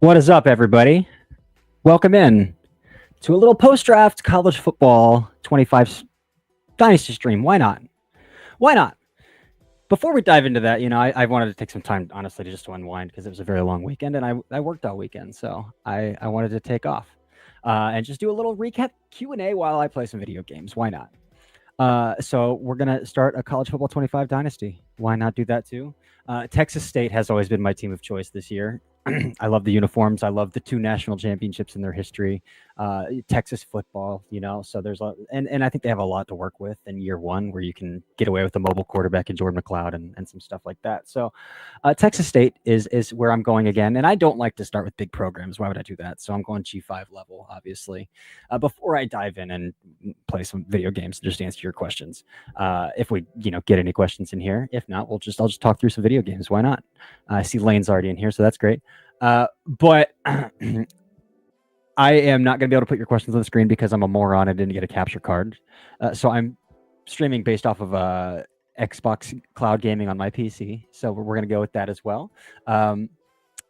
What is up, everybody? Welcome in to a little post-draft college football 25 Dynasty stream. Why not? Why not? Before we dive into that, I wanted to take some time, honestly, to just to unwind because it was a very long weekend and I worked all weekend, so I wanted to take off and just do a little recap Q&A while I play some video games. Why not? So we're going to start a college football 25 Dynasty. Why not do that too? Texas State has always been my team of choice this year. I love the uniforms. I love the 2 national championships in their history. Texas football, so there's and I think they have a lot to work with in year 1 where you can get away with a mobile quarterback in Jordan McLeod and some stuff like that. So Texas State is where I'm going again. And I don't like to start with big programs. Why would I do that? So I'm going G5 level, obviously. Before I dive in and play some video games to just answer your questions. If we, get any questions in here. If not, I'll just talk through some video games. Why not? I see Lane's already in here, so that's great. But I am not going to be able to put your questions on the screen because I'm a moron. I didn't get a capture card. So I'm streaming based off of Xbox Cloud Gaming on my PC. So we're going to go with that as well.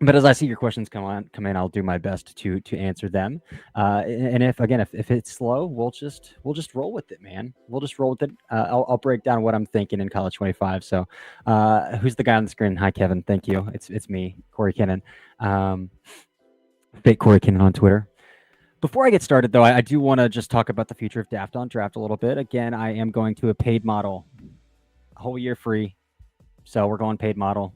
But as I see your questions come in, I'll do my best to answer them. And if it's slow, we'll just roll with it, man. We'll just roll with it. I'll break down what I'm thinking in College 25. So, who's the guy on the screen? Hi, Kevin. Thank you. It's me, Corey Kinnan. Fake Corey Kinnan on Twitter. Before I get started, though, I do want to just talk about the future of Daft on Draft a little bit. Again, I am going to a paid model, a whole year free. So we're going paid model,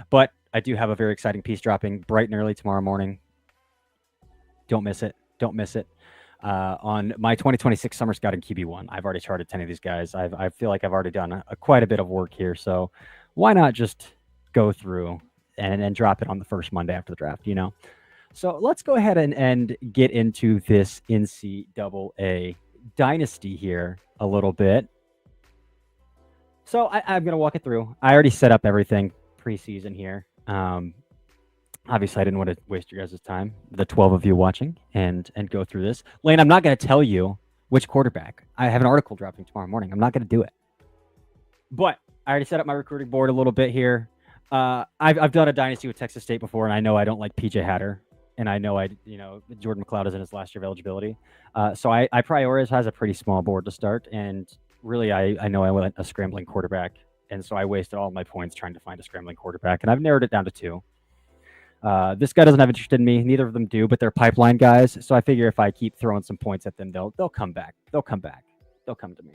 but I do have a very exciting piece dropping bright and early tomorrow morning. Don't miss it. Don't miss it. On my 2026 Summer Scouting QB1, I've already charted 10 of these guys. I feel like I've already done quite a bit of work here. So why not just go through and drop it on the first Monday after the draft, So let's go ahead and get into this NCAA Dynasty here a little bit. So I'm going to walk it through. I already set up everything preseason here. Obviously, I didn't want to waste your guys' time, the 12 of you watching, and go through this. Lane, I'm not going to tell you which quarterback. I have an article dropping tomorrow morning. I'm not going to do it. But I already set up my recruiting board a little bit here. I've done a dynasty with Texas State before, and I know I don't like PJ Hatter, and I know Jordan McLeod is in his last year of eligibility. So I prioritize a pretty small board to start, and really I know I went a scrambling quarterback. And so I wasted all my points trying to find a scrambling quarterback, and I've narrowed it down to 2. This guy doesn't have interest in me. Neither of them do, but they're pipeline guys. So I figure if I keep throwing some points at them, they'll come back. They'll come back. They'll come to me.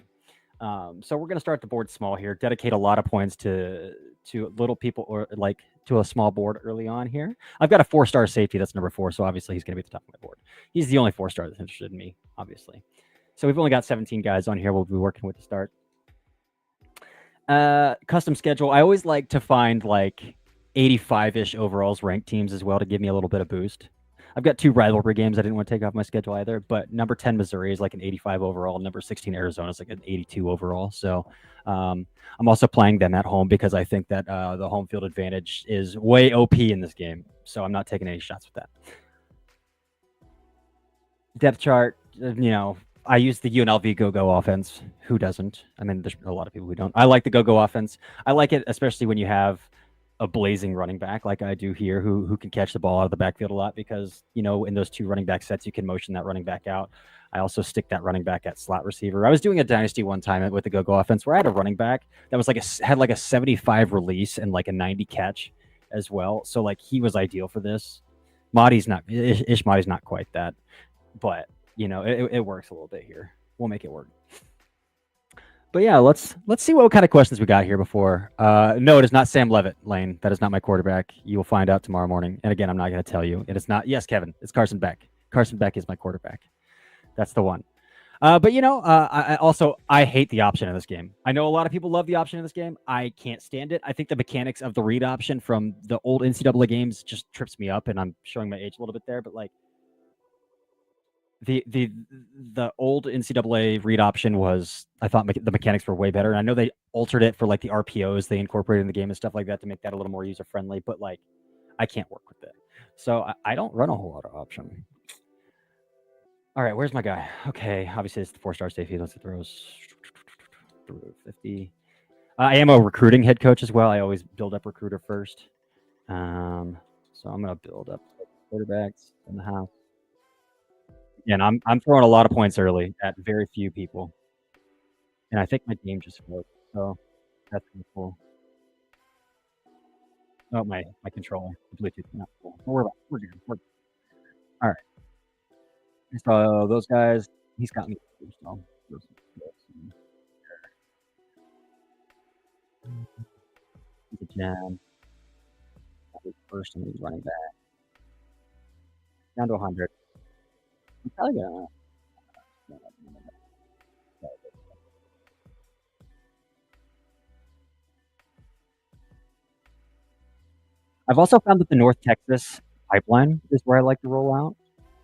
So we're going to start the board small here, dedicate a lot of points to little people or like to a small board early on here. I've got a 4-star safety. That's number 4. So obviously he's going to be at the top of my board. He's the only 4-star that's interested in me, obviously. So we've only got 17 guys on here we'll be working with to start. Custom schedule. I always like to find like 85-ish overalls ranked teams as well to give me a little bit of boost. I've got 2 rivalry games I didn't want to take off my schedule either, but number 10 Missouri is like an 85 overall. Number 16 Arizona is like an 82 overall. So I'm also playing them at home because I think that the home field advantage is way OP in this game. So I'm not taking any shots with that. Depth chart, I use the UNLV go-go offense. Who doesn't? I mean, there's a lot of people who don't. I like the go-go offense. I like it, especially when you have a blazing running back like I do here who can catch the ball out of the backfield a lot because, in those 2 running back sets, you can motion that running back out. I also stick that running back at slot receiver. I was doing a dynasty one time with the go-go offense where I had a running back that was had a 75 release and like a 90 catch as well. So like he was ideal for this. Ish Mahdi's not quite that, but it works a little bit here. We'll make it work. But yeah, let's see what kind of questions we got here before. No, it is not Sam Levitt, Lane. That is not my quarterback. You will find out tomorrow morning. And again, I'm not going to tell you. It is not. Yes, Kevin. It's Carson Beck. Carson Beck is my quarterback. That's the one. But I hate the option in this game. I know a lot of people love the option in this game. I can't stand it. I think the mechanics of the read option from the old NCAA games just trips me up, and I'm showing my age a little bit there. But like, the old NCAA read option was, I thought the mechanics were way better. And I know they altered it for like the RPOs they incorporated in the game and stuff like that to make that a little more user friendly, but like I can't work with it. So I don't run a whole lot of option. All right, where's my guy? Okay, obviously it's the 4-star safety. Let's throws 50. I am a recruiting head coach as well. I always build up recruiter first. So I'm going to build up quarterbacks in the house. And I'm throwing a lot of points early at very few people. And I think my game just froze. So that's pretty cool. Oh, my controller. The Bluetooth. Not cool. We're good. All right. So those guys, he's got me. So he's a gem. First, and he's running back down to 100. I'm probably gonna. I've also found that the North Texas pipeline is where I like to roll out.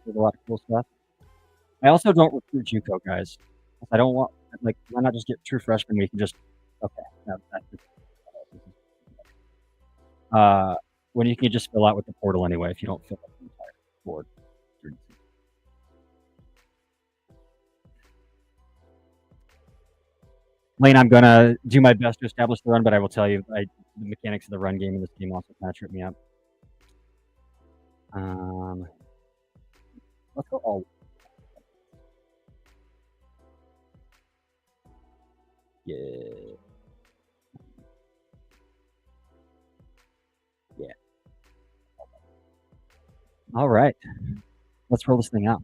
There's a lot of cool stuff. I also don't recruit JUCO guys. I don't want, like, why not just get true freshmen? We can just, okay. No, when you can just fill out with the portal anyway if you don't fill out the entire board. Lane, I'm going to do my best to establish the run, but I will tell you, the mechanics of the run game in this game also kind of trip me up. Let's go all. Yeah. Yeah. All right. Let's roll this thing out.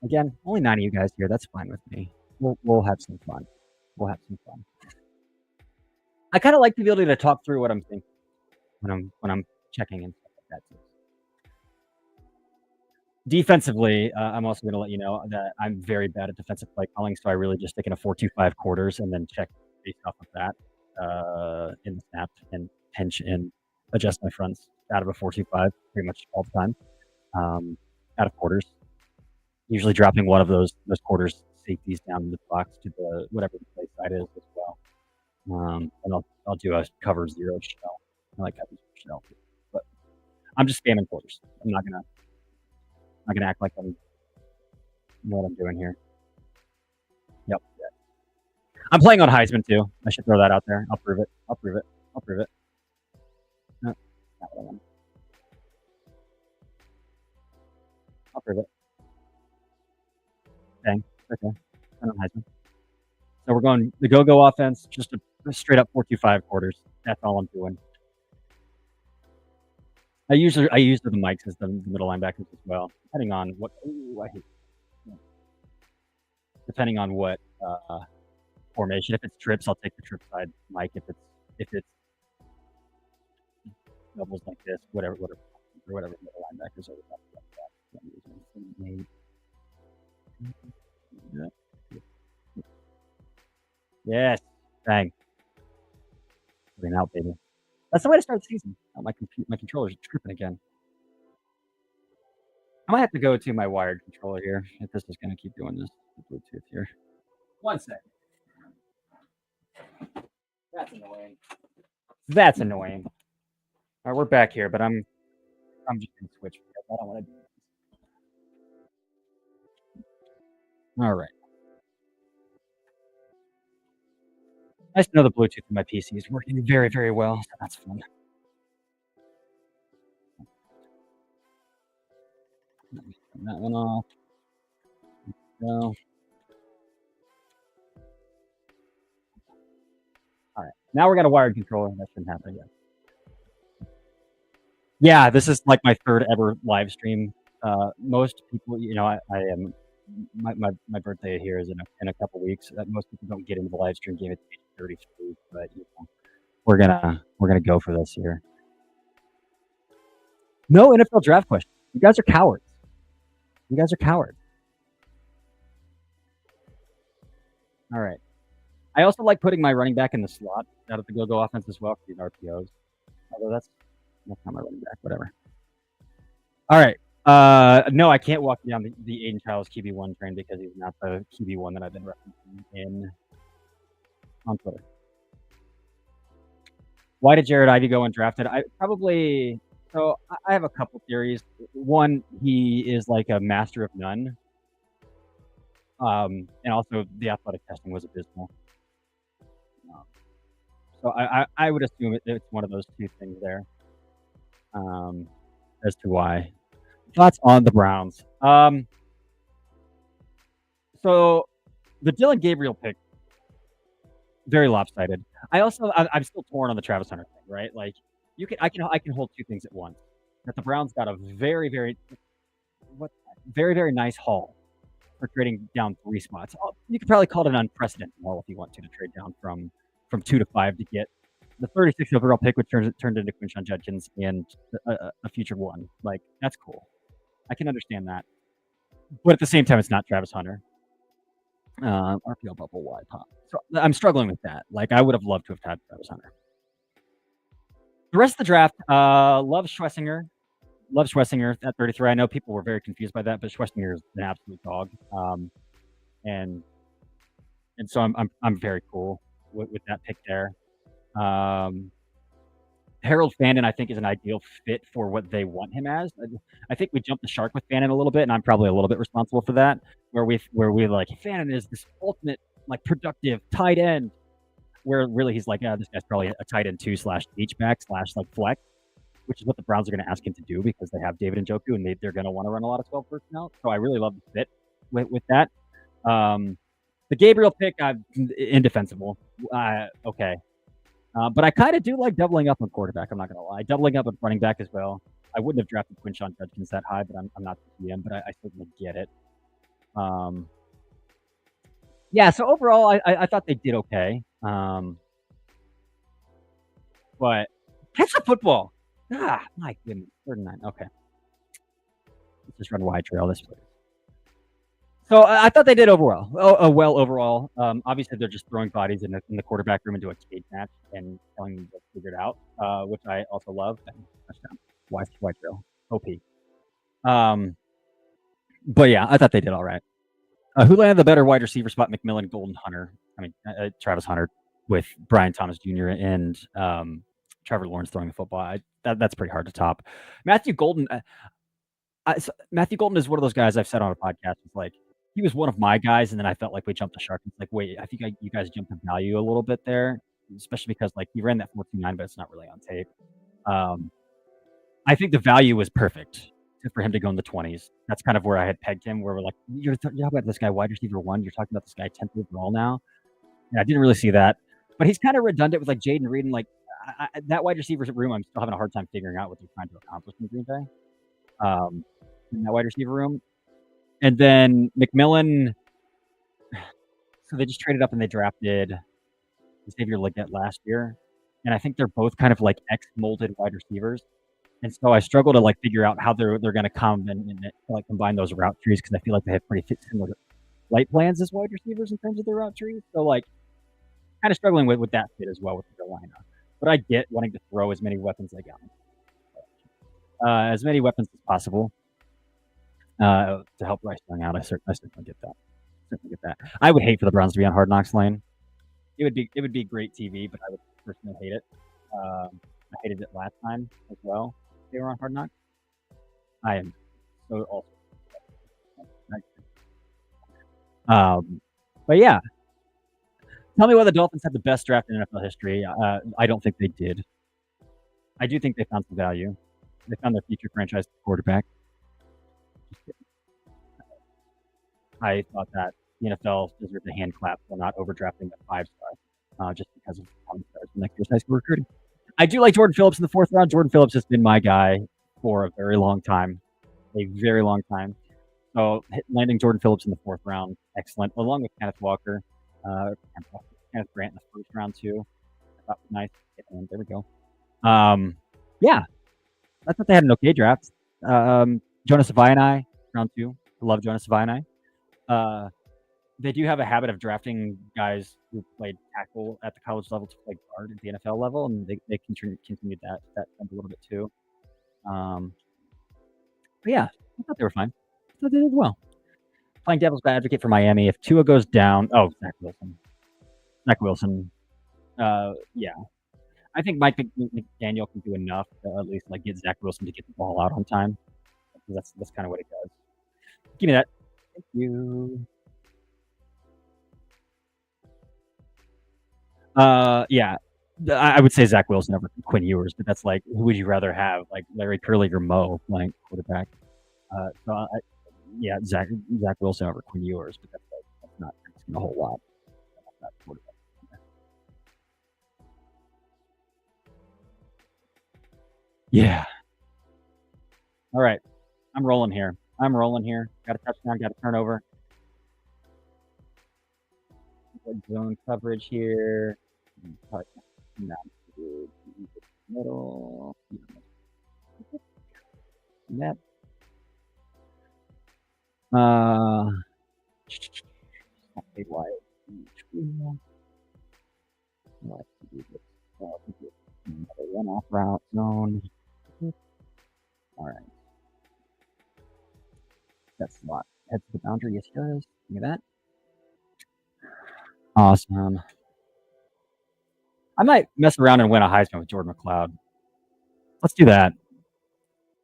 Again, only 9 of you guys here. That's fine with me. We'll have some fun. We'll have some fun. I kind of like the ability to talk through what I'm thinking when I'm checking and stuff like that too. Defensively, I'm also going to let you know that I'm very bad at defensive play calling, so I really just stick in a 4-2-5 quarters and then check based off of that in the snap and pinch and adjust my fronts out of a 4-2-5 pretty much all the time out of quarters. Usually dropping one of those quarters safeties down in the box to the whatever the play side is as well. And I'll do a cover 0 shell. I like cover 0 shell, but I'm just spamming quarters. I'm not gonna act like I know what I'm doing here. Yep. Yeah. I'm playing on Heisman too. I should throw that out there. I'll prove it. No, not what I want. I'll prove it. Dang. Okay. I'm on Heisman. So we're going the go offense, just a straight up 4-2-5 quarters. That's all I'm doing. I use the mics as the middle linebackers as well, depending on what. Ooh, I hate. Depending on what formation. If it's trips, I'll take the trip side mic. If it's doubles like this, whatever middle linebackers are like that. Yes, dang. Getting out, baby. That's the way to start the season. Oh, my controller's tripping again. I might have to go to my wired controller here if this is going to keep doing this. Bluetooth here. 1 second. That's annoying. That's annoying. All right, we're back here, but I'm just going to switch because I don't want to do this. All right. Nice to know the Bluetooth in my PC is working very, very well. So that's fun. Turn that one off. No. All right. Now we're going to wired controller. That shouldn't happen yet. Yeah, this is like my 3rd ever live stream. Most people, I am. My birthday here is in a couple weeks. Most people don't get into the live stream game at age 33, but we're gonna go for this here. No NFL draft question. You guys are cowards. All right. I also like putting my running back in the slot out of the go offense as well for these RPOs. Although that's not my running back. Whatever. All right. No, I can't walk down the Aiden Childs QB1 train because he's not the QB1 that I've been referencing on Twitter. Why did Jared Ivey go undrafted? So I have a couple theories. One, he is like a master of none. And also the athletic testing was abysmal. So I would assume it's one of those two things there as to why. Thoughts on the Browns? So the Dylan Gabriel pick, very lopsided. I'm still torn on the Travis Hunter thing, right? Like I can hold two things at once. That the Browns got a very nice haul for trading down 3 spots. You could probably call it an unprecedented haul if you want to trade down from 2 to 5 to get the 36th overall pick, which turned into Quinshon Judkins and a future one. Like, that's cool. I can understand that. But at the same time, it's not Travis Hunter. RPO bubble Y pop. So I'm struggling with that. Like, I would have loved to have had Travis Hunter. The rest of the draft, love Schlesinger. Love Schlesinger at 33. I know people were very confused by that, but Schlesinger is an absolute dog. And so I'm very cool with that pick there. Harold Fannin, I think, is an ideal fit for what they want him as. I think we jumped the shark with Fannin a little bit, and I'm probably a little bit responsible for that. Where we like Fannin is this ultimate like productive tight end, where really he's like, this guy's probably a tight end 2 / H-back / like flex, which is what the Browns are going to ask him to do because they have David Njoku and they're going to want to run a lot of 12 personnel. So I really love the fit with that. The Gabriel pick, indefensible. Okay. But I kind of do like doubling up on quarterback. I'm not going to lie. Doubling up on running back as well. I wouldn't have drafted Quinshon Judkins that high, but I'm not the GM, but I certainly get it. Yeah, so overall, I thought they did okay. But catch the football. My goodness. 39. Okay. Let's just run wide trail this way. So I thought they did overall. Well overall. Obviously, they're just throwing bodies in the quarterback room into a cage match and telling them to figure it out, which I also love. Touchdown. Wide trail. OP. But yeah, I thought they did all right. Who landed the better wide receiver spot? McMillan, Golden, Hunter. I mean, Travis Hunter with Brian Thomas Jr. and Trevor Lawrence throwing the football. That's pretty hard to top. Matthew Golden. Matthew Golden is one of those guys I've said on a podcast. It's like he was one of my guys, and then I felt like we jumped the shark. It's like, wait, I think you guys jumped the value a little bit there, especially because like he ran that 4.29, but it's not really on tape. I think the value was perfect for him to go in the 20s. That's kind of where I had pegged him, where we're like, you're talking about this guy wide receiver 1. You're talking about this guy 10th overall now. And I didn't really see that. But he's kind of redundant with like Jaden Reed and like that wide receiver room. I'm still having a hard time figuring out what they're trying to accomplish in Green Bay. In that wide receiver room. And then McMillan, so they just traded up and they drafted Xavier Legette last year. And I think they're both kind of like X-molded wide receivers. And so I struggle to like figure out how they're going to come and like combine those route trees because I feel like they have pretty similar flight plans as wide receivers in terms of their route trees. So like kind of struggling with that fit as well with Carolina. But I get wanting to throw as many weapons as I got. As many weapons as possible. To help Bryce Young out, I certainly get that. I would hate for the Browns to be on Hard Knocks lane. It would be great TV, but I would personally hate it. I hated it last time as well. They were on Hard Knocks. I am so also. But yeah, tell me why the Dolphins had the best draft in NFL history. I don't think they did. I do think they found some value. They found their future franchise quarterback. I thought that the NFL deserved a hand clap for not overdrafting a 5-star just because of how many stars in next year's high school recruiting. I do like Jordan Phillips in the 4th round. Jordan Phillips has been my guy for a very long time. So landing Jordan Phillips in the 4th round, excellent, along with Kenneth Walker, Kenneth Grant in the 1st round too. I thought was nice. There we go. Yeah, I thought they had an okay draft. Jonas Savaianai, round 2. I love Jonas Savaianai. They do have a habit of drafting guys who played tackle at the college level to play guard at the NFL level, and they continued that trend a little bit too. But yeah, I thought they were fine. I thought they did well. Playing devil's advocate for Miami, if Tua goes down, Zach Wilson. Yeah, I think Mike McDaniel can do enough to at least like get Zach Wilson to get the ball out on time. That's kind of what it does. Give me that. Thank you. Yeah, I would say Zach Wilson over Quinn Ewers, but that's like, who would you rather have, like Larry Curly or Mo playing quarterback? Yeah, Zach Wilson over Quinn Ewers, but that's not asking a whole lot. That's quarterback. Yeah. All right. I'm rolling here. Got a touchdown, got a turnover. Zone coverage here. Middle. Net. Big wide. One off route zone. All right. That's a lot. Heads to the boundary. Yes, it does. Look at that. Awesome. I might mess around and win a Heisman with Jordan McLeod. Let's do that.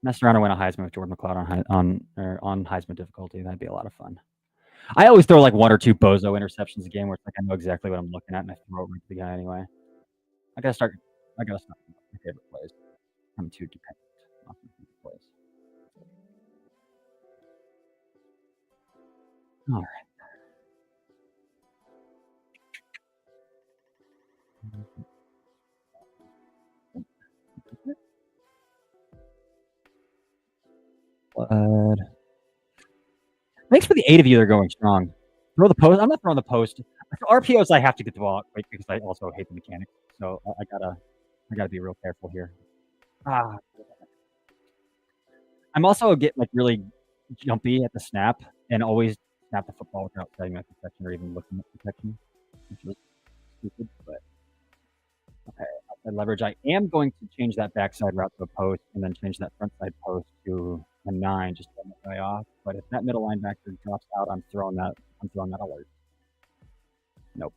Mess around and win a Heisman with Jordan McLeod on Heisman difficulty. That'd be a lot of fun. I always throw like one or two bozo interceptions a game where it's like I know exactly what I'm looking at and I throw it to the guy anyway. I gotta start my favorite plays. I'm too dependent on plays. All right. Thanks for the 8 of you that are going strong. Throw the post. I'm not throwing the post. For RPOs, I have to get the ball out quick because I also hate the mechanics. So I gotta be real careful here. I'm also get really jumpy at the snap and always snap the football without setting my protection or even looking at protection, which was stupid. But okay, outside leverage. I am going to change that backside route to a post and then change that front side post to a 9 just to get the guy off. But if that middle linebacker drops out, I'm throwing that alert. Nope.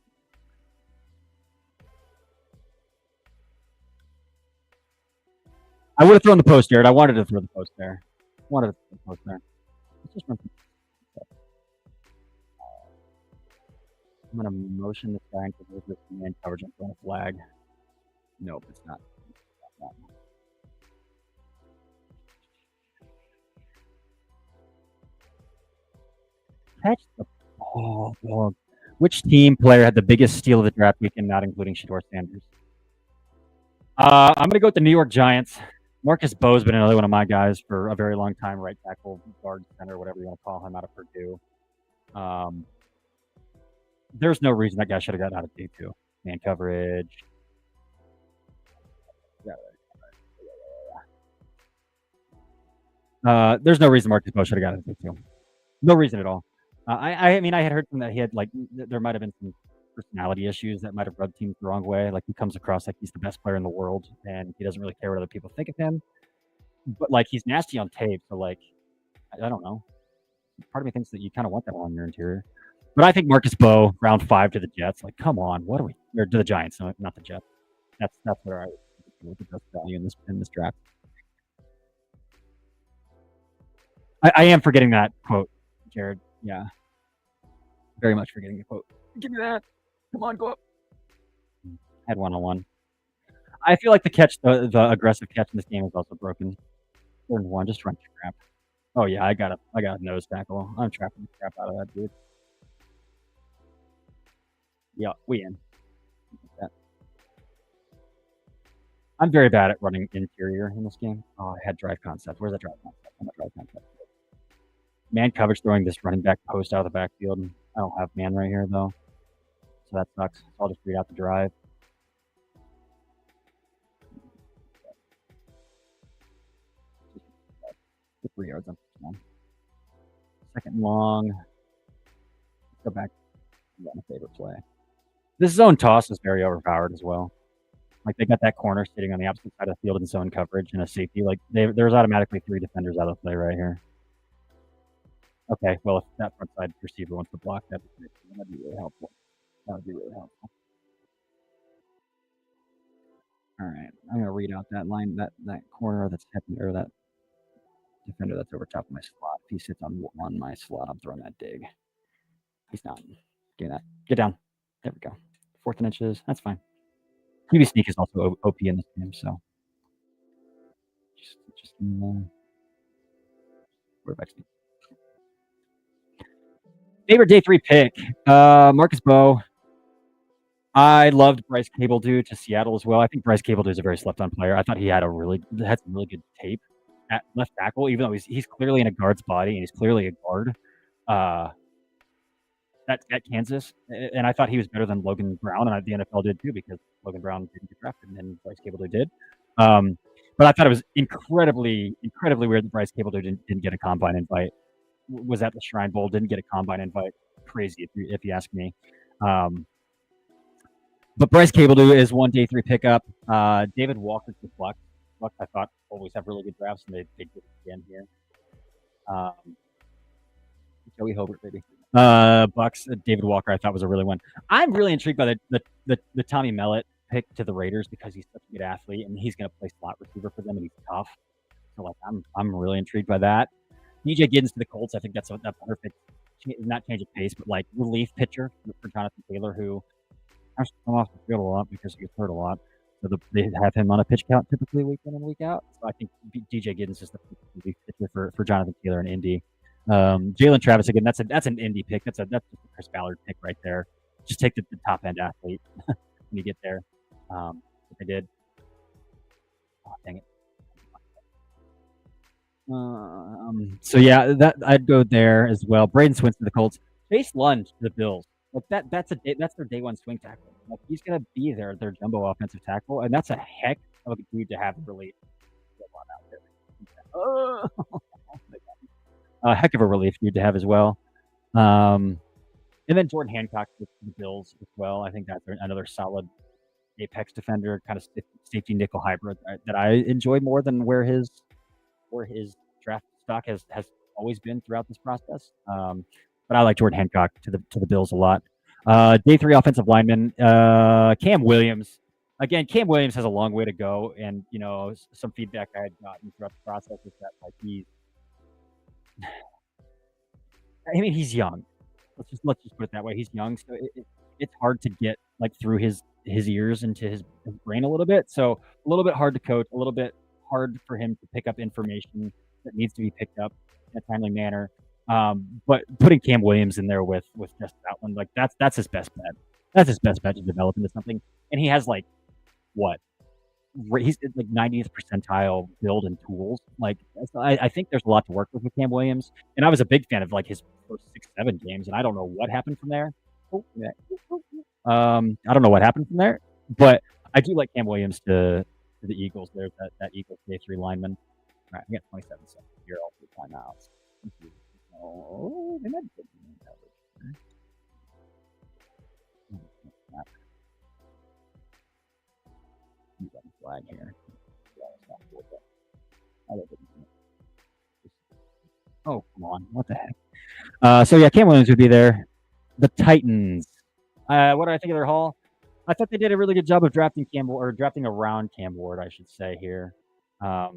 I would have thrown the post, Jared. I wanted to throw the post there. Let's just run. I'm gonna motion this guy into this man coverage and throw a flag. Nope, it's not. Catch the ball. Which team player had the biggest steal of the draft weekend, not including Shador Sanders? I'm going to go with the New York Giants. Marcus Bowe's been another one of my guys for a very long time, right tackle, guard, center, whatever you want to call him, out of Purdue. There's no reason that guy should have gotten out of D2. Man coverage. There's no reason Marcus Bowe should have gotten out of D2. No reason at all. I mean, I had heard from that he had there might have been some personality issues that might have rubbed teams the wrong way. Like he comes across like he's the best player in the world, and he doesn't really care what other people think of him. But like he's nasty on tape, so like I don't know. Part of me thinks that you kind of want that on your interior. But I think Marcus Bowe, round 5 to the Jets. Like, come on, what are we? Or to the Giants, not the Jets. That's where I would the best value in this draft. I am forgetting that quote, Jared. Yeah, very much forgetting the quote. Give me that. Come on, go up. Had 1-on-1. I feel like the aggressive catch in this game is also broken. 4 and 1, just run crap. Oh yeah, I got a nose tackle. I'm trapping the crap out of that dude. Yeah, we in. I'm very bad at running interior in this game. Oh, I had drive concept. Where's that drive concept? I'm a drive concept. Man coverage throwing this running back post out of the backfield. I don't have man right here though, so that sucks. So I'll just read out the drive. Get 3 yards on touchdown. Second and long. Let's go back. Got my favorite play. This zone toss is very overpowered as well. Like they got that corner sitting on the opposite side of the field in zone coverage and a safety. Like there's automatically 3 defenders out of play right here. Okay, well if that front side receiver wants to block that, that'd be really helpful. That would be really helpful. All right, I'm gonna read out that line, that corner that's happening, or that defender that's over top of my slot. If he sits on my slot, I'm throwing that dig. He's not. Get that. Get down. There we go. 4th and inches. That's fine. QB sneak is also OP in this game, so just Quarterbacks. Favorite day 3 pick, Marcus Bowe. I loved Bryce Cabledew to Seattle as well. I think Bryce Cabledew is a very slept on player. I thought he had some really good tape at left tackle, even though he's clearly in a guard's body and he's clearly a guard. At Kansas, and I thought he was better than Logan Brown, and the NFL did too because Logan Brown didn't get drafted, and Bryce Cabledew did. But I thought it was incredibly weird that Bryce Cabledew didn't get a combine invite. Was at the Shrine Bowl, didn't get a combine invite. Crazy if you ask me. But Bryce Cabledew is one day 3 pickup. David Walker's the Flex. Flex I thought always have really good drafts, and they did it again here. Joey Hobart, baby. Bucks, David Walker, I thought was a really one. I'm really intrigued by the Tommy Mellett pick to the Raiders because he's such a good athlete and he's going to play slot receiver for them and he's tough. So like I'm really intrigued by that. DJ Giddens to the Colts, I think that's perfect. Not change of pace, but like relief pitcher for Jonathan Taylor, who has to come off the field a lot because he gets hurt a lot. So they have him on a pitch count typically week in and week out. So I think DJ Giddens is the relief pitcher for Jonathan Taylor and Indy. Jalen Travis again. That's an indie pick. That's just a Chris Ballard pick right there. Just take the top end athlete when you get there. What they did. Oh, dang it. So yeah, that I'd go there as well. Braden Swinson to the Colts. Chase Lund to the Bills. Like that's their day 1 swing tackle. Like he's gonna be their jumbo offensive tackle, and that's a heck of a dude to have relief. A heck of a relief dude to have as well. And then Jordan Hancock with the Bills as well. I think that's another solid apex defender, kind of safety nickel hybrid that I enjoy more than where his draft stock has always been throughout this process. But I like Jordan Hancock to the Bills a lot. Day 3 offensive lineman, Cam Williams. Again, Cam Williams has a long way to go, and some feedback I had gotten throughout the process is that like he's young. Let's just put it that way. He's young, so it's hard to get like through his ears into his brain a little bit. So a little bit hard to coach, a little bit hard for him to pick up information that needs to be picked up in a timely manner. But putting Cam Williams in there with Justin Outland, like that's his best bet. That's his best bet to develop into something. And he has like he's like 90th percentile build and tools. Like I think there's a lot to work with Cam Williams. And I was a big fan of like his first 6-7 games, and I don't know what happened from there. I don't know what happened from there, but I do like Cam Williams to the Eagles. There's that Eagles day 3 lineman. All right, I got 27 seconds here. All 3 timeouts. Oh, they might be flag here. Oh, come on. What the heck? So yeah, Cam Williams would be there. The Titans. What do I think of their haul? I thought they did a really good job of drafting around Cam Ward, I should say here. I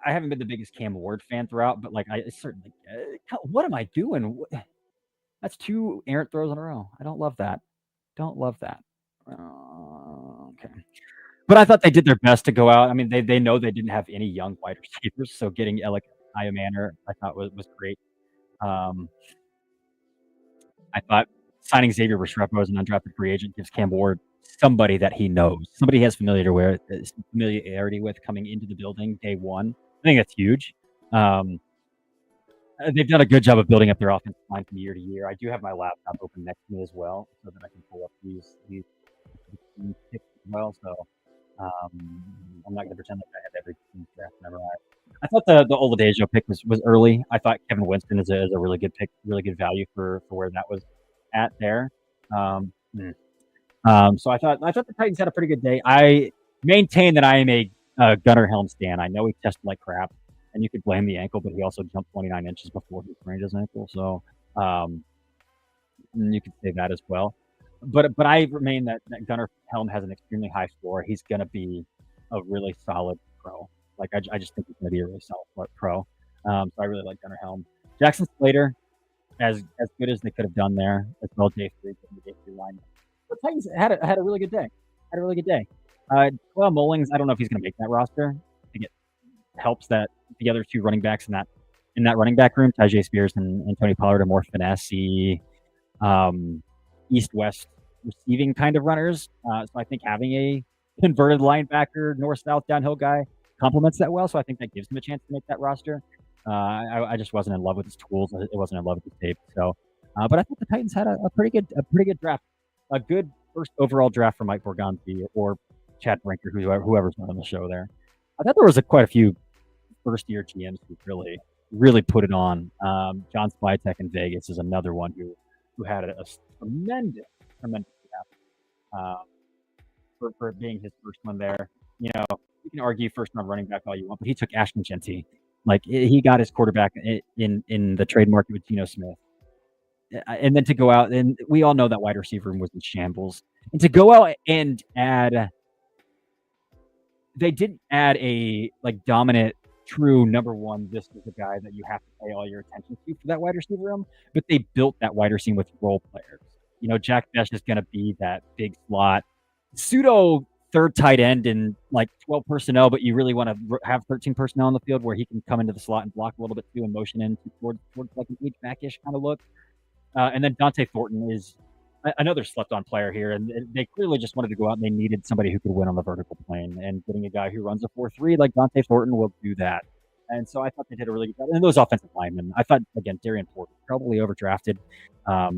haven't been the biggest Cam Ward fan throughout, but like I certainly, what am I doing? That's 2 errant throws in a row. I don't love that. Okay. But I thought they did their best to go out. I mean, they know they didn't have any young wide receivers, so getting Alec Iomanner I thought was great. I thought signing Xavier Restrepo as an undrafted free agent gives Cam Ward somebody that he knows, somebody he has familiarity with coming into the building day 1. I think that's huge. They've done a good job of building up their offensive line from year to year. I do have my laptop open next to me as well, so that I can pull up these picks as well. So I'm not going to pretend like I have every draft memorized. I thought the Oladejo pick was early. I thought Kevin Winston is a really good pick, really good value for where that was at there. So I thought the Titans had a pretty good day. I maintain that I am a Gunnar Helm stan. I know he tested like crap, and you could blame the ankle, but he also jumped 29 inches before he sprained his ankle. So you could say that as well. But I remain that Gunnar Helm has an extremely high floor. He's going to be a really solid pro. Like I just think he's going to be a really solid pro. So I really like Gunnar Helm. Jackson Slater, as good as they could have done there as well. Day 3 line. The Titans had a really good day. Well, Mullings, I don't know if he's going to make that roster. helps that the other two running backs in that running back room, Tyjae Spears and Tony Pollard, are more finesse-y, east-west receiving kind of runners. So I think having a converted linebacker, north-south downhill guy complements that well. So I think that gives him a chance to make that roster. I just wasn't in love with his tools. It wasn't in love with his tape. So, but I think the Titans had a pretty good draft, a good first overall draft for Mike Borgonzi or Chad Brinker, whoever's not on the show there. I thought there was quite a few first-year GMs who really put it on. John Spytek in Vegas is another one who had a tremendous draft for being his first one there. You can argue first-round running back all you want, but he took Ashton Genty. Like, he got his quarterback in the trade market with Geno Smith. And then to go out, and we all know that wide receiver room was in shambles. And to go out and they didn't add a dominant, true number one, this is the guy that you have to pay all your attention to for that wide receiver room, but they built that wide receiver with role players. Jack Besh is going to be that big slot, pseudo third tight end in 12 personnel, but you really want to have 13 personnel on the field where he can come into the slot and block a little bit too and motion in towards like an H-back-ish kind of look. And then Dante Thornton is another slept-on player here, and they clearly just wanted to go out and they needed somebody who could win on the vertical plane, and getting a guy who runs a 4.3 like Dante Thornton will do that. And so I thought they did a really good job. And those offensive linemen, I thought, again, Darian Porter, probably overdrafted. A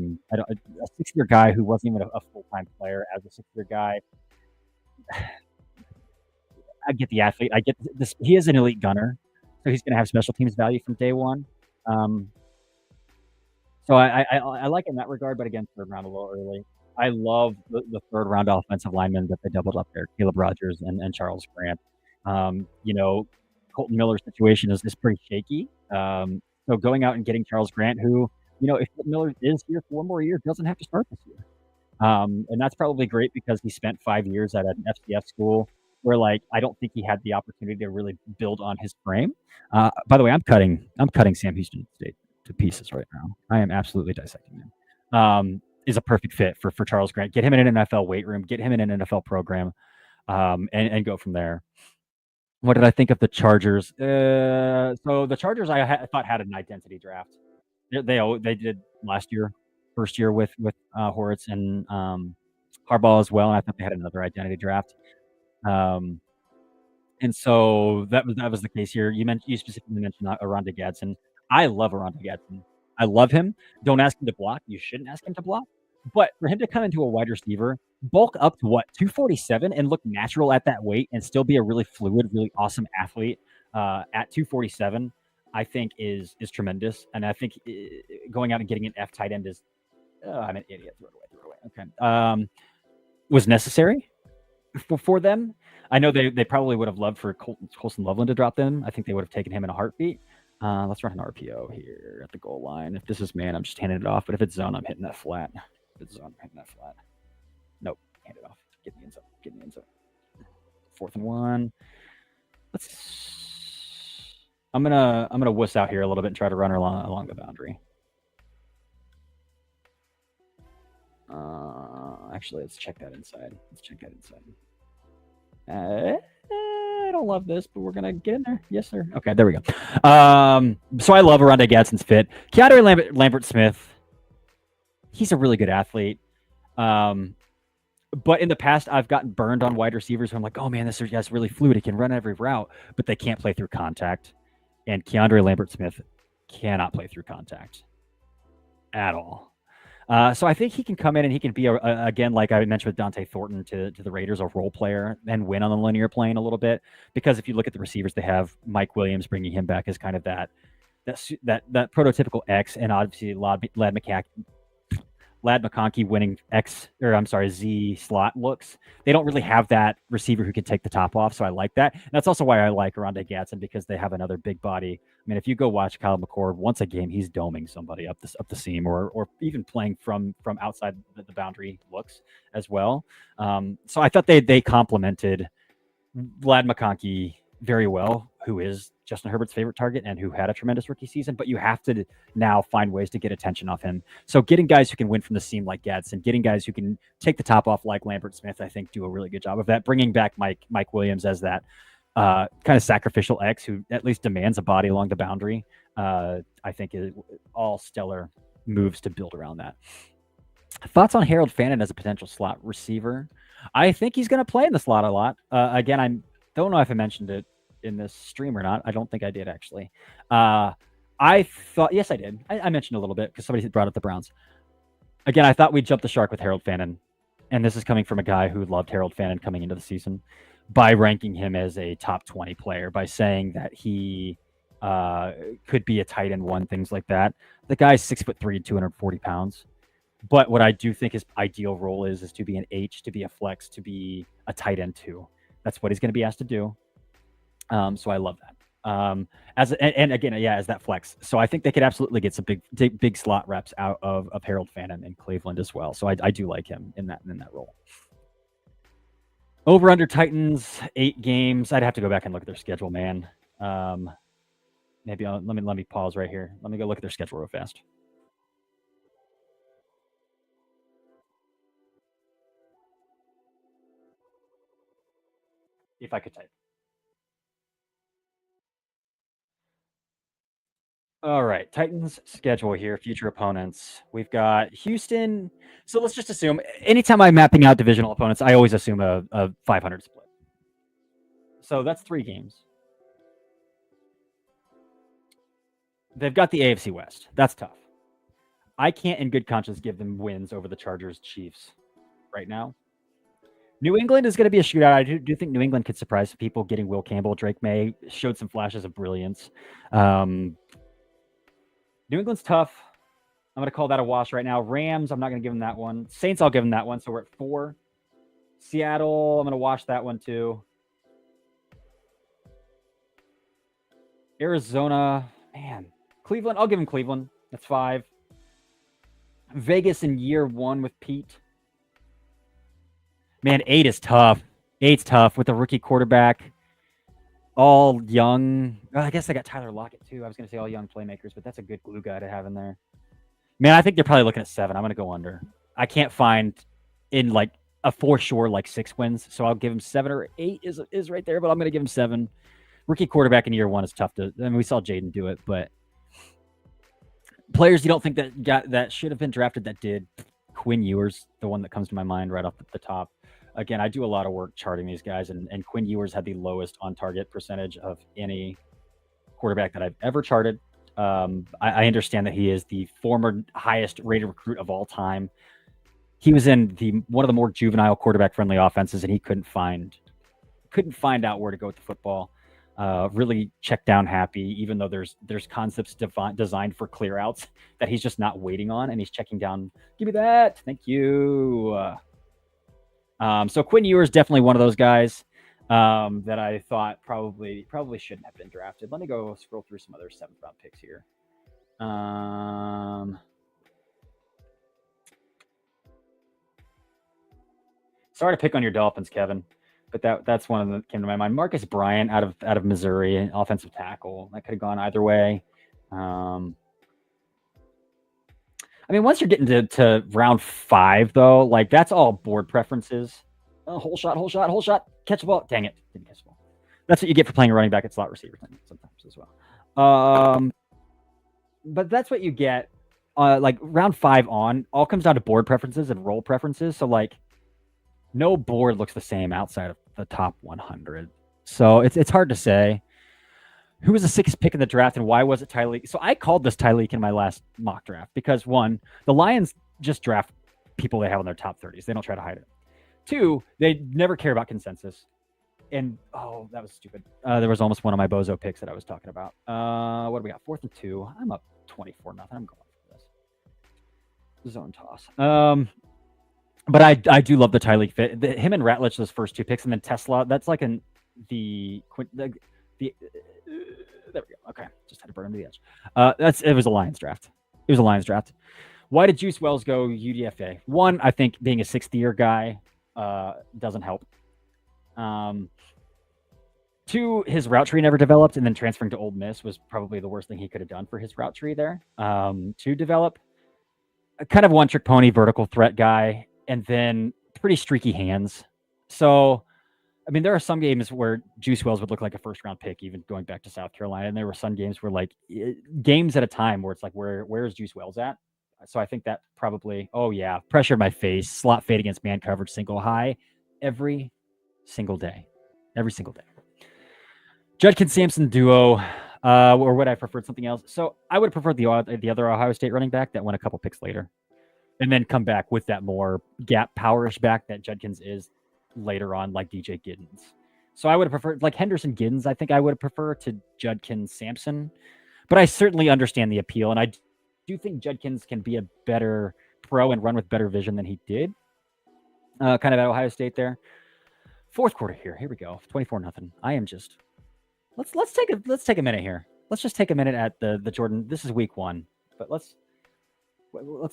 six-year guy who wasn't even a full-time player as a six-year guy. I get the athlete. I get this. He is an elite gunner, so he's going to have special teams value from day one. So I like it in that regard, but again, third round a little early. I love the third round offensive linemen that they doubled up there, Caleb Rogers and Charles Grant. Colton Miller's situation is pretty shaky. So going out and getting Charles Grant, who, if Colton Miller is here for one more year, doesn't have to start this year. And that's probably great because he spent 5 years at an FCS school where I don't think he had the opportunity to really build on his frame. By the way, I'm cutting Sam Houston State to pieces right now. I am absolutely dissecting him. Is a perfect fit for Charles Grant. Get him in an NFL weight room, get him in an NFL program, and go from there. What did I think of the Chargers? So the Chargers I thought had an identity draft. They did last year, first year with Horitz and Harbaugh as well, and I thought they had another identity draft. And so that was the case here. You specifically mentioned Aranda Gadsden. I love Aranda Gadsden. I love him. Don't ask him to block. You shouldn't ask him to block. But for him to come into a wide receiver, bulk up to 247 and look natural at that weight and still be a really fluid, really awesome athlete at 247, I think is tremendous. And I think going out and getting an F tight end is, I'm an idiot. Throw it away. Okay. Was necessary for them. I know they probably would have loved for Colson Loveland to drop them. I think they would have taken him in a heartbeat. Let's run an RPO here at the goal line. If this is man, I'm just handing it off. But if it's zone, I'm hitting that flat. If it's zone, I'm hitting that flat. Nope, hand it off. Get in the end zone. 4th and 1. I'm gonna wuss out here a little bit and try to run her along the boundary. Actually, let's check that inside. I don't love this, but we're gonna get in there. Yes, sir. Okay, there we go. So I love Aranda Gadsden's fit. Keandre Lambert Smith, he's a really good athlete. But in the past, I've gotten burned on wide receivers who I'm like, oh man, this guy's really fluid. He can run every route, but they can't play through contact. And Keandre Lambert Smith cannot play through contact at all. So I think he can come in and he can be, again, like I mentioned with Dante Thornton to the Raiders, a role player and win on the linear plane a little bit. Because if you look at the receivers, they have Mike Williams bringing him back as kind of that prototypical X, and obviously Ladd McConkey winning Z slot looks. They don't really have that receiver who can take the top off, so I like that. And that's also why I like Aranda Gadsden, because they have another big body. I mean, if you go watch Kyle McCord once a game, he's doming somebody up the seam, or even playing from outside the boundary looks as well. So I thought they complemented Ladd McConkey very well, who is Justin Herbert's favorite target and who had a tremendous rookie season, but you have to now find ways to get attention off him. So getting guys who can win from the seam like Gadsden, getting guys who can take the top off like Lambert Smith, I think do a really good job of that. Bringing back Mike Williams as that kind of sacrificial X who at least demands a body along the boundary. I think is all stellar moves to build around that. Thoughts on Harold Fannin as a potential slot receiver? I think he's going to play in the slot a lot. Again, I don't know if I mentioned it in this stream or not. I don't think I did, actually. I thought, yes, I did. I mentioned a little bit because somebody brought up the Browns. Again, I thought we'd jump the shark with Harold Fannin. And this is coming from a guy who loved Harold Fannin coming into the season by ranking him as a top 20 player, by saying that he could be a tight end one, things like that. The guy's 6'3", 240 pounds. But what I do think his ideal role is to be an H, to be a flex, to be a tight end two. That's what he's going to be asked to do. So I love that. And again, as that flex. So I think they could absolutely get some big slot reps out of Harold Fannin in Cleveland as well. So I do like him in that role. Over under Titans 8 games. I'd have to go back and look at their schedule, man. Maybe let me pause right here. Let me go look at their schedule real fast. If I could type. All right, Titans schedule here, future opponents. We've got Houston. So let's just assume anytime I'm mapping out divisional opponents, I always assume a 500 split. So that's 3 games. They've got the AFC West. That's tough. I can't in good conscience give them wins over the Chargers, Chiefs right now. New England is going to be a shootout. I do think New England could surprise people getting Will Campbell. Drake May showed some flashes of brilliance. New England's tough. I'm going to call that a wash right now. Rams, I'm not going to give them that one. Saints, I'll give them that one. So we're at 4. Seattle, I'm going to wash that one too. Arizona, man. Cleveland, I'll give them Cleveland. That's 5. Vegas in year 1 with Pete. Man, 8 is tough. 8's tough with a rookie quarterback. All young. Well, I guess I got Tyler Lockett, too. I was going to say all young playmakers, but that's a good glue guy to have in there. Man, I think they're probably looking at 7. I'm going to go under. I can't find in, like, a for sure, like, 6 wins, so I'll give him 7 or 8 is right there, but I'm going to give him 7. Rookie quarterback in year 1 is tough to – I mean, we saw Jaden do it, but players you don't think that should have been drafted that did. Quinn Ewers, the one that comes to my mind right off the top. Again, I do a lot of work charting these guys, and Quinn Ewers had the lowest on-target percentage of any quarterback that I've ever charted. I understand that he is the former highest-rated recruit of all time. He was in one of the more juvenile quarterback-friendly offenses, and he couldn't find out where to go with the football. Really check down happy, even though there's concepts designed for clear outs that he's just not waiting on, and he's checking down. Give me that. Thank you. So Quinn Ewers definitely one of those guys that I thought probably shouldn't have been drafted. Let me go scroll through some other 7th round picks here. Sorry to pick on your Dolphins, Kevin, but that's one of them that came to my mind. Marcus Bryant out of Missouri, offensive tackle. That could have gone either way. I mean, once you're getting to round 5, though, like that's all board preferences. Oh, whole shot, catch the ball. Dang it, didn't catch the ball. That's what you get for playing a running back at slot receiver sometimes as well. But that's what you get. Like round 5 on, all comes down to board preferences and role preferences. So like, no board looks the same outside of the top 100. So it's hard to say. Who was the 6th pick in the draft and why was it Tyreek? So I called this Tyreek in my last mock draft because 1, the Lions just draft people they have in their top 30s. They don't try to hide it. 2, they never care about consensus. And, oh, that was stupid. There was almost one of my bozo picks that I was talking about. What do we got? 4th and 2. I'm up 24-0. I'm going for this. Zone toss. But I do love the Tyreek fit. Him and Ratledge, those first 2 picks, and then Tesla. That's like there we go. Okay, just had to burn him to the edge. It was a Lions draft. Why did Juice Wells go UDFA? 1, I think being a 6th-year guy doesn't help. 2, his route tree never developed, and then transferring to Ole Miss was probably the worst thing he could have done for his route tree there. To develop a kind of one-trick pony vertical threat guy, and then pretty streaky hands. So I mean, there are some games where Juice Wells would look like a first round pick, even going back to South Carolina. And there were some games where, like, games at a time where it's like, where is Juice Wells at? So I think that probably, oh yeah, pressure my face, slot fade against man coverage, single high, every single day, every single day. Judkins Sampson duo, or would I prefer something else? So I would prefer the other Ohio State running back that went a couple picks later, and then come back with that more gap powerish back that Judkins is later on, like DJ Giddens. So I would have preferred, like Henderson Giddens, I think I would prefer to Judkins Sampson. But I certainly understand the appeal, and I do think Judkins can be a better pro and run with better vision than he did. Kind of at Ohio State there. Fourth quarter here. Here we go. 24-0. I am just let's take a minute here. Let's just take a minute at the Jordan. This is week 1, but let's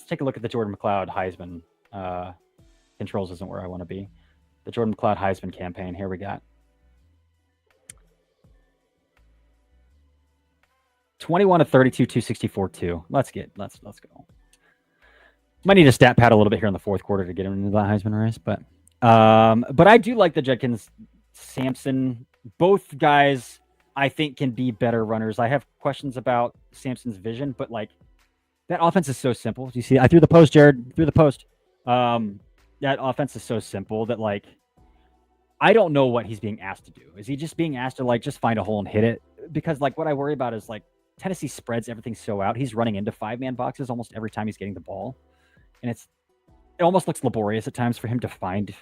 take a look at the Jordan McLeod Heisman. Controls isn't where I want to be. The Jordan McLeod Heisman campaign. Here we got 21 to 32, 264, 2. Let's go. Might need to stat pad a little bit here in the fourth quarter to get him into the Heisman race, but I do like the Judkins Sampson. Both guys, I think, can be better runners. I have questions about Sampson's vision, but like that offense is so simple. Do you see? I threw the post, Jared. Threw the post. That offense is so simple that, like, I don't know what he's being asked to do. Is he just being asked to, like, just find a hole and hit it? Because, like, what I worry about is, like, Tennessee spreads everything so out. He's running into 5-man boxes almost every time he's getting the ball. And it almost looks laborious at times for him to find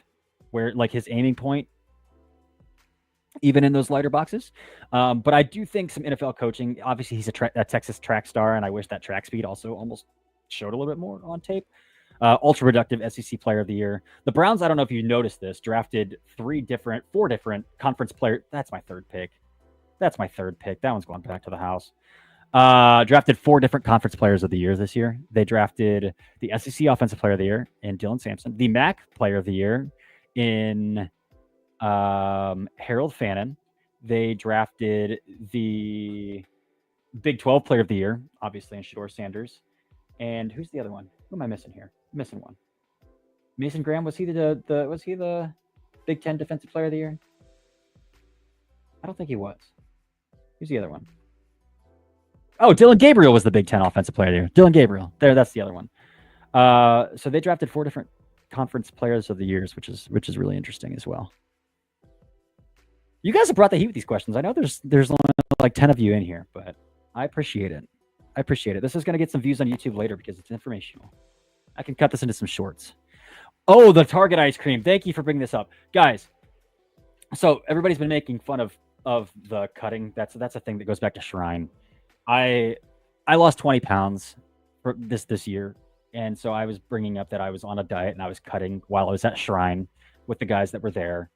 where, like, his aiming point, even in those lighter boxes. But I do think some NFL coaching, obviously he's a Texas track star, and I wish that track speed also almost showed a little bit more on tape. Ultra productive SEC player of the year. The Browns, I don't know if you noticed this, drafted 4 different conference players. That's my third pick. That one's going back to the house. Drafted 4 different conference players of the year this year. They drafted the SEC offensive player of the year in Dylan Sampson, the MAC player of the year in Harold Fannin. They drafted the Big 12 player of the year, obviously, in Shedeur Sanders. And who's the other one? Who am I missing here? I'm missing one. Mason Graham, was he the Big 10 defensive player of the year? I don't think he was. Who's the other one? Oh, Dylan Gabriel was the Big 10 offensive player of the year. Dylan Gabriel. That's the other one. So they drafted 4 different conference players of the years, which is really interesting as well. You guys have brought the heat with these questions. I know there's only like 10 of you in here, but I appreciate it. This is going to get some views on YouTube later because it's informational. I can cut this into some shorts. Oh, the Target ice cream. Thank you for bringing this up. Guys, so everybody's been making fun of the cutting. That's a thing that goes back to Shrine. I lost 20 pounds for this year, and so I was bringing up that I was on a diet and I was cutting while I was at Shrine with the guys that were there.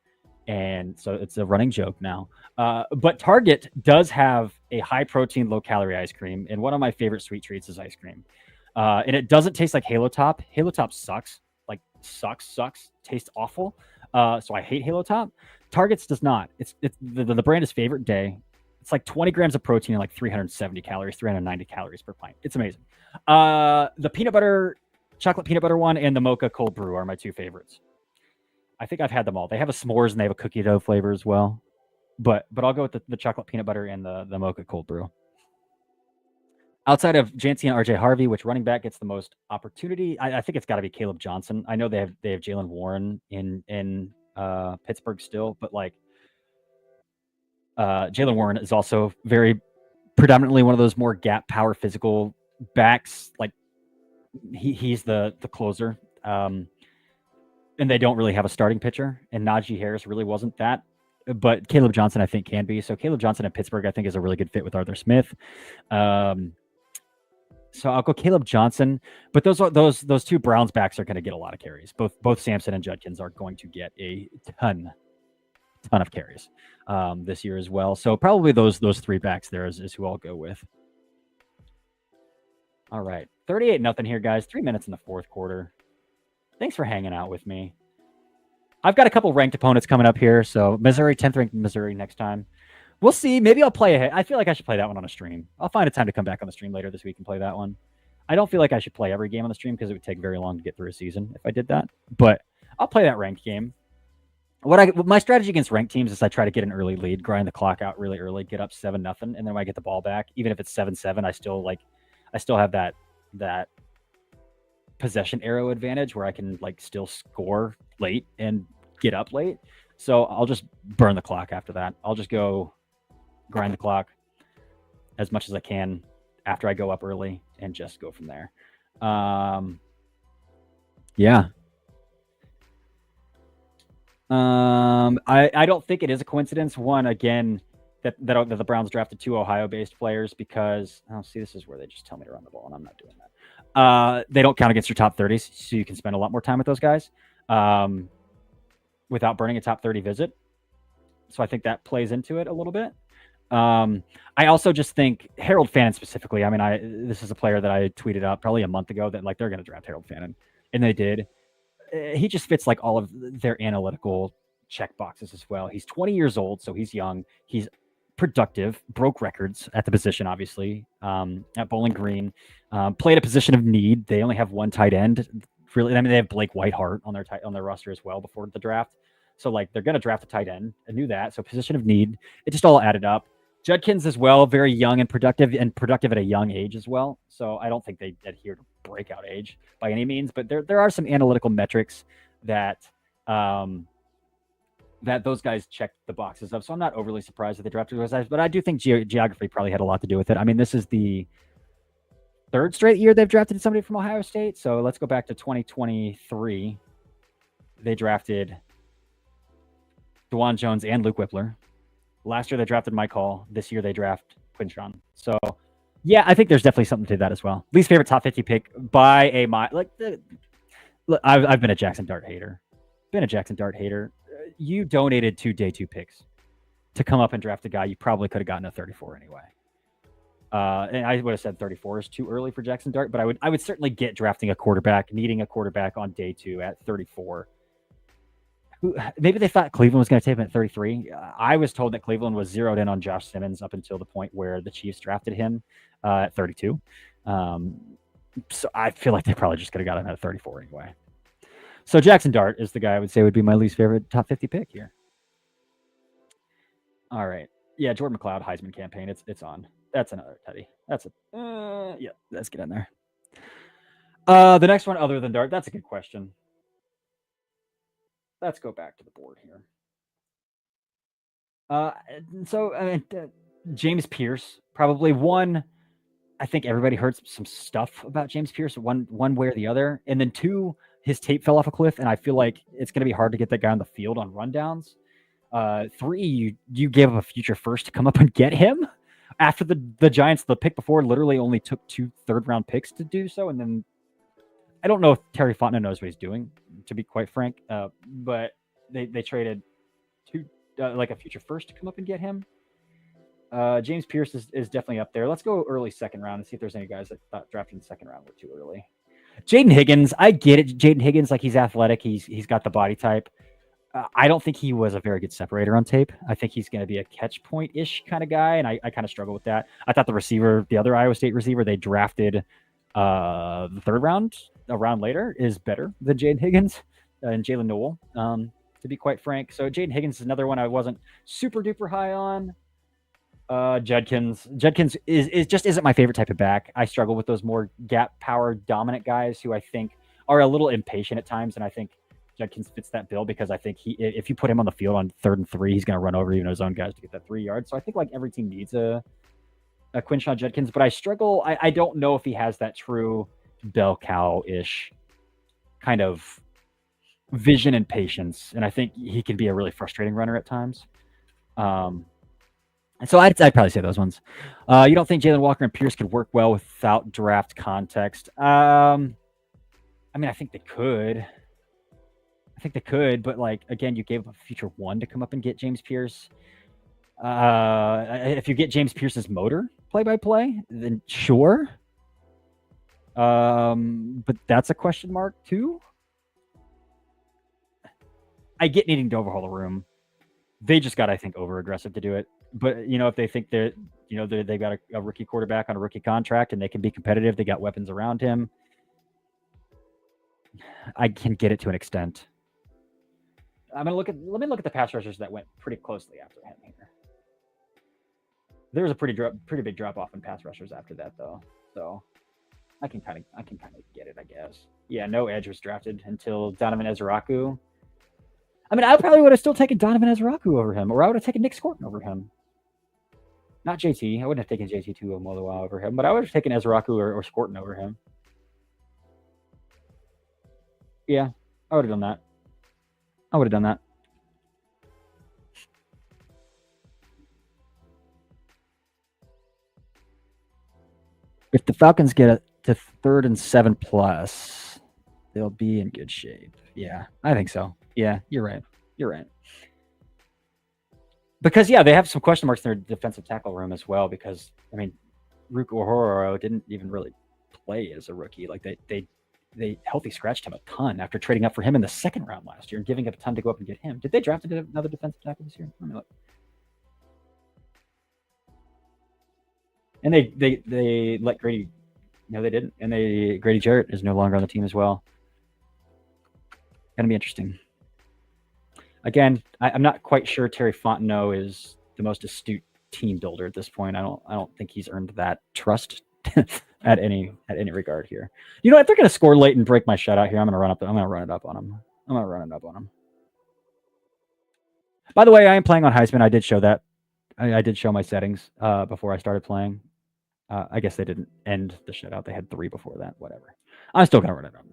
And so it's a running joke now. But Target does have a high-protein, low-calorie ice cream, and one of my favorite sweet treats is ice cream. And it doesn't taste like Halo Top. Halo Top sucks. Like, sucks. Tastes awful. So I hate Halo Top. Target's does not. It's the brand is Favorite Day. It's like 20 grams of protein and like 370 calories, 390 calories per pint. It's amazing. The chocolate peanut butter one and the mocha cold brew are my 2 favorites. I think I've had them all. They have a s'mores and they have a cookie dough flavor as well. But I'll go with the chocolate peanut butter and the mocha cold brew. Outside of Jancy and RJ Harvey, which running back gets the most opportunity? I think it's got to be Caleb Johnson. I know they have Jalen Warren in Pittsburgh still, but like Jalen Warren is also very predominantly one of those more gap power physical backs. Like he's the closer. And they don't really have a starting pitcher, and Najee Harris really wasn't that. But Caleb Johnson, I think, can be. So Caleb Johnson at Pittsburgh, I think, is a really good fit with Arthur Smith. So I'll go Caleb Johnson. But those 2 Browns backs are going to get a lot of carries. Both Sampson and Judkins are going to get a ton of carries this year as well. So probably those 3 backs there is who I'll go with. All right, 38-0 here, guys. 3 minutes in the fourth quarter. Thanks for hanging out with me. I've got a couple ranked opponents coming up here. So Missouri, 10th ranked Missouri next time. We'll see. Maybe I'll play ahead. I feel like I should play that one on a stream. I'll find a time to come back on the stream later this week and play that one. I don't feel like I should play every game on the stream because it would take very long to get through a season if I did that. But I'll play that ranked game. my strategy against ranked teams is I try to get an early lead, grind the clock out really early, get up 7-0, and then when I get the ball back, even if it's 7-7, I still have that possession arrow advantage where I can like still score late and get up late. So I'll just burn the clock after that. I'll just go grind the clock as much as I can after I go up early and just go from there. Yeah. I don't think it is a coincidence. One, again, that the Browns drafted 2 Ohio-based players because see, this is where they just tell me to run the ball, and I'm not doing that. They don't count against your top 30s, so you can spend a lot more time with those guys without burning a top 30 visit. So I think that plays into it a little bit. I also just think Harold Fannin specifically. I mean, this is a player that I tweeted out probably a month ago that like they're going to draft Harold Fannin, and they did. He just fits like all of their analytical check boxes as well. He's 20 years old, so he's young. He's productive, broke records at the position, obviously, at Bowling Green. Played a position of need. They only have one tight end. Really, I mean, they have Blake Whiteheart on their roster as well before the draft. So like they're going to draft a tight end. I knew that. So position of need. It just all added up. Judkins as well, very young and productive at a young age as well. So I don't think they adhere to breakout age by any means, but there are some analytical metrics that that those guys check the boxes of. So I'm not overly surprised that they drafted those guys, but I do think geography probably had a lot to do with it. I mean, this is the 3rd straight year they've drafted somebody from Ohio State. So let's go back to 2023. They drafted DeJuan Jones and Luke Whippler. Last year they drafted Mike Hall. This year they draft Quinshon. So yeah, I think there's definitely something to that as well. Least favorite top 50 pick by a mile. Like I've been a Jackson Dart hater. You donated 2 day 2 picks to come up and draft a guy you probably could have gotten a 34 anyway. And I would have said 34 is too early for Jackson Dart, but I would certainly get drafting a quarterback, needing a quarterback on day 2 at 34. Maybe they thought Cleveland was going to take him at 33. I was told that Cleveland was zeroed in on Josh Simmons up until the point where the Chiefs drafted him at 32. So I feel like they probably just could have got him at 34 anyway. So Jackson Dart is the guy I would say would be my least favorite top 50 pick here. All right. Yeah, Jordan McLeod, Heisman campaign. It's on. That's another Teddy. That's yeah, let's get in there. The next one other than Dart, that's a good question. Let's go back to the board here. James Pierce, probably one. I think everybody heard some stuff about James Pierce, one way or the other. And then 2, his tape fell off a cliff, and I feel like it's going to be hard to get that guy on the field on rundowns. 3, you gave up a future first to come up and get him after the Giants, the pick before, literally only took 2 third-round picks to do so. And then I don't know if Terry Fontenot knows what he's doing, to be quite frank, but they traded 2 like a future first to come up and get him. James Pierce is definitely up there. Let's go early 2nd round and see if there's any guys that thought drafting the 2nd round were too early. Jaden Higgins, I get it. Jaden Higgins, like he's athletic, he's got the body type. I don't think he was a very good separator on tape. I think he's going to be a catch point-ish kind of guy, and I kind of struggle with that. I thought the other Iowa State receiver they drafted the 3rd round, a round later, is better than Jaden Higgins and Jalen Noel, to be quite frank. So Jaden Higgins is another one I wasn't super duper high on. Judkins is just isn't my favorite type of back. I struggle with those more gap power dominant guys who I think are a little impatient at times, and I think Judkins fits that bill because I think if you put him on the field on 3rd and 3, he's going to run over even his own guys to get that 3 yards. So I think like every team needs a Quinshon Judkins, but I struggle. I don't know if he has that true bell cow-ish kind of vision and patience, and I think he can be a really frustrating runner at times. So I'd probably say those ones. You don't think Jalen Walker and Pierce could work well without draft context? I mean, I think they could. But like again, you gave up a future 1 to come up and get James Pierce. If you get James Pierce's motor play-by-play, then sure. But that's a question mark too. I get needing to overhaul the room. They just got, I think, over-aggressive to do it. But, if they think that, they've got a rookie quarterback on a rookie contract and they can be competitive, they got weapons around him, I can get it to an extent. I'm gonna let me look at the pass rushers that went pretty closely after him here. There was a pretty big drop off in pass rushers after that though, so I can kind of get it, I guess. Yeah, no edge was drafted until Donovan Ezraku. I mean, I probably would have still taken Donovan Ezraku over him, or I would have taken Nick Scorton over him. Not JT. I wouldn't have taken JT Tuimoloau over him, but I would have taken Ezraku or Scorton over him. Yeah, I would have done that. I would have done that. If the Falcons get to 3rd and 7+, they'll be in good shape. Yeah, I think so. Yeah, you're right. You're right. Because, yeah, they have some question marks in their defensive tackle room as well because, I mean, Ruke Orhoro didn't even really play as a rookie. Like, they healthy scratched him a ton after trading up for him in the 2nd round last year and giving up a ton to go up and get him. Did they draft another defensive tackle this year? Let me look. And they let Grady. No, they didn't. And Grady Jarrett is no longer on the team as well. Gonna be interesting. Again, I'm not quite sure Terry Fontenot is the most astute team builder at this point. I don't think he's earned that trust at any regard here. You know, if they're gonna score late and break my shutout here, I'm gonna run it up on them. By the way, I am playing on Heisman. I did show that. I did show my settings before I started playing. I guess they didn't end the shutout. They had 3 before that. Whatever. I'm still gonna run it up.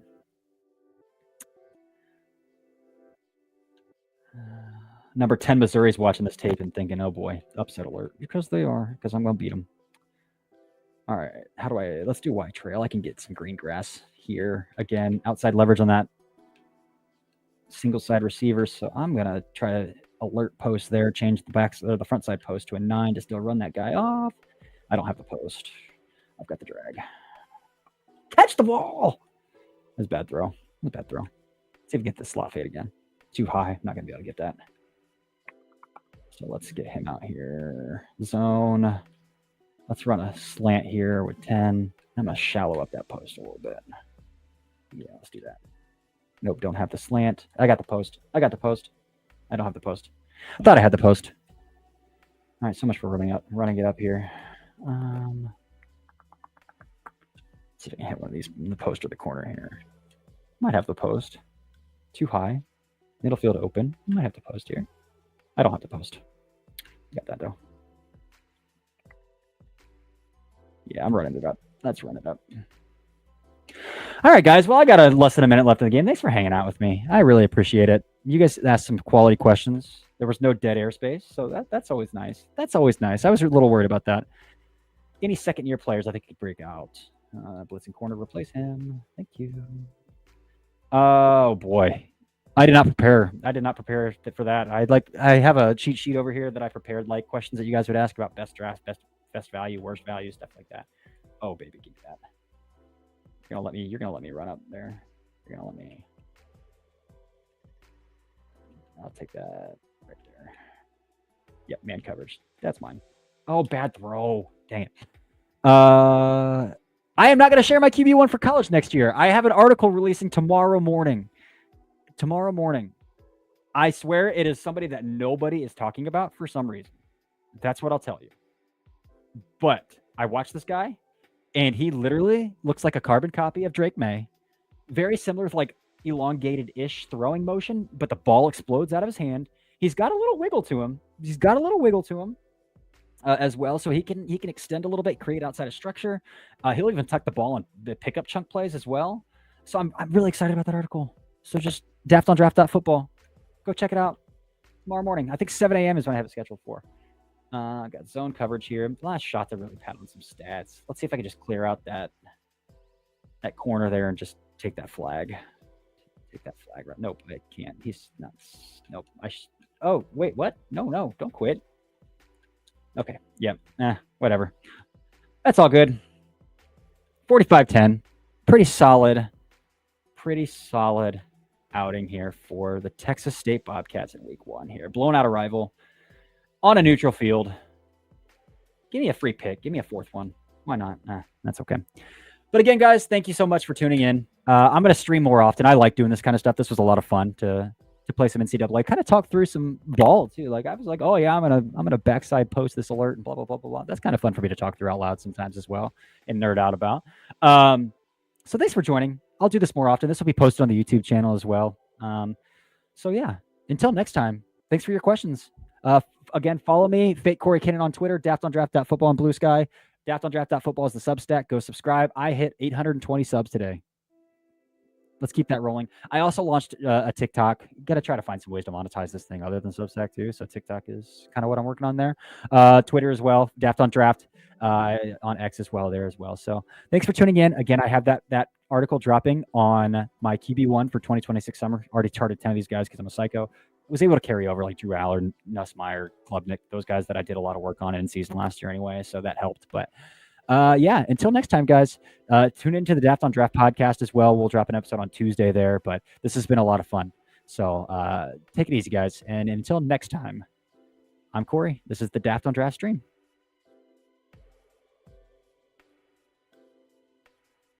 Number 10 Missouri's watching this tape and thinking, "Oh boy, upset alert!" Because they are. Because I'm gonna beat them. All right. Let's do white trail. I can get some green grass here again. Outside leverage on that single side receiver. So I'm gonna try to alert post there. Change the front side post to a 9 to still run that guy off. I don't have the post. I've got the drag. Catch the ball. That's a bad throw. Let's see if we can get the slot fade again. Too high. I'm not going to be able to get that. So let's get him out here. Zone. Let's run a slant here with 10. I'm going to shallow up that post a little bit. Yeah, let's do that. Nope, don't have the slant. I got the post. I don't have the post. I thought I had the post. All right, so much for running it up here. Let's see if I can hit one of these in the post or the corner here. Might have the post. Too high. Middle field open. Might have the post here. I don't have the post. Got that though. Yeah, I'm running it up. Let's run it up. All right, guys. Well, I got less than a minute left in the game. Thanks for hanging out with me. I really appreciate it. You guys asked some quality questions. There was no dead airspace, so that's always nice. That's always nice. I was a little worried about that. Any second-year players, I think, could break out. Blitzing corner, replace him. Thank you. Oh boy, I did not prepare. For that. I have a cheat sheet over here that I prepared, like questions that you guys would ask about best drafts, best value, worst value, stuff like that. Oh baby, give me that. You're gonna let me run up there. You're gonna let me. I'll take that right there. Yep, man coverage. That's mine. Oh, bad throw. Dang it. I am not going to share my QB1 for college next year. I have an article releasing tomorrow morning. I swear it is somebody that nobody is talking about for some reason. That's what I'll tell you. But I watched this guy, and he literally looks like a carbon copy of Drake May. Very similar with like elongated-ish throwing motion, but the ball explodes out of his hand. He's got a little wiggle to him. As well, so he can extend a little bit, create outside of structure. He'll even tuck the ball on the pickup chunk plays as well. So I'm really excited about that article. So just daftondraft.football. Go check it out tomorrow morning. I think 7 a.m. is when I have it scheduled for. I got zone coverage here. Last shot to really pat on some stats. Let's see if I can just clear out that corner there and just take that flag. Right. Nope, I can't. He's not. Nope. Oh, wait, what? No, don't quit. Okay. Yep. Whatever. That's all good. 45-10. Pretty solid outing here for the Texas State Bobcats in week 1 here. Blown out a rival on a neutral field. Give me a free pick. Give me a 4th one. Why not? That's okay. But again, guys, thank you so much for tuning in. I'm going to stream more often. I like doing this kind of stuff. This was a lot of fun to to play some NCAA. Kind of talk through some ball too. Like I was like, oh yeah, I'm gonna backside post this alert and blah blah blah blah blah. That's kind of fun for me to talk through out loud sometimes as well and nerd out about. So thanks for joining. I'll do this more often. This will be posted on the YouTube channel as well. So yeah, until next time, thanks for your questions. Again, follow me, Fake Corey Kinnan on Twitter, daftondraft.football on Blue Sky. Daftondraft.football is the Substack. Go subscribe. I hit 820 subs today. Let's keep that rolling. I also launched a TikTok. Got to try to find some ways to monetize this thing other than Substack too. So TikTok is kind of what I'm working on there. Twitter as well. Daft on Draft on X as well there as well. So thanks for tuning in. Again, I have that article dropping on my QB1 for 2026 summer. Already charted 10 of these guys because I'm a psycho. Was able to carry over like Drew Allard, Nussmeier, Klubnik, those guys that I did a lot of work on in season last year anyway. So that helped. But yeah, until next time, guys, tune into the Daft on Draft podcast as well. We'll drop an episode on Tuesday there, but this has been a lot of fun. So take it easy, guys. And until next time, I'm Corey. This is the Daft on Draft stream.